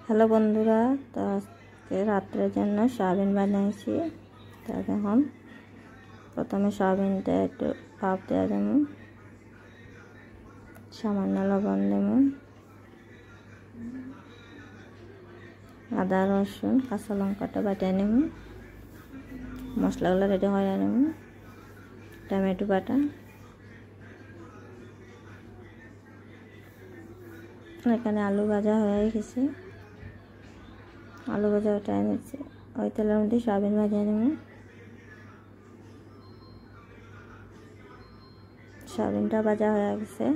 Hello বন্ধুরা, তো আজকে রাত্রের জন্য সয়াবিন বানিয়েছি। তো এখন প্রথমে সয়াবিনটা একটু ভাপ দেওয়া দেবো, সামান্য লবণ দেবো, আদা রসুন কাঁচা লঙ্কাটা বাটিয়ে নেব, মশলাগুলো রেডি হয়ে নেব, টমেটো বাটা, এখানে আলু ভাজা হয়ে গেছে, আলু ভাজা উঠায় নিচ্ছি। ওই তেলের মধ্যে সয়াবিন ভাজিয়ে নেব, সয়াবিনটা ভাজা হয়ে গেছে।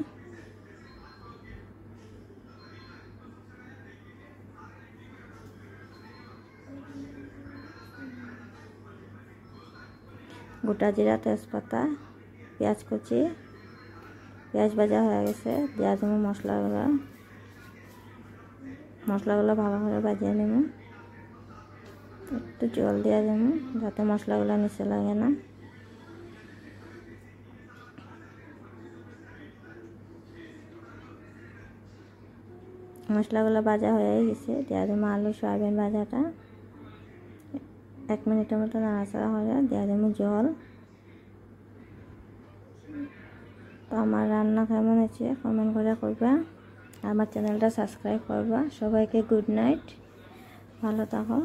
গোটা জিরা, তেজপাতা, পেঁয়াজ কুচি, পেঁয়াজ ভাজা হয়ে গেছে, দেওয়া দেবো মশলাগুলো ভালো করে ভাজিয়ে নেব। একটু জল দেওয়া দেবো যাতে মশলাগুলো নিচে লাগে না। মশলাগুলো ভাজা হয়ে গেছে, দেওয়া দেবো আলু সয়াবিন ভাজাটা। 1 মিনিটের মতো নাড়াচাড়া হয়ে দেওয়া দেবো জল। তো আমার রান্না কেমন হয়েছে কমেন্ট করে করবা, আমার চ্যানেলটা সাবস্ক্রাইব করবা। সবাইকে গুড নাইট, ভালো থাকো।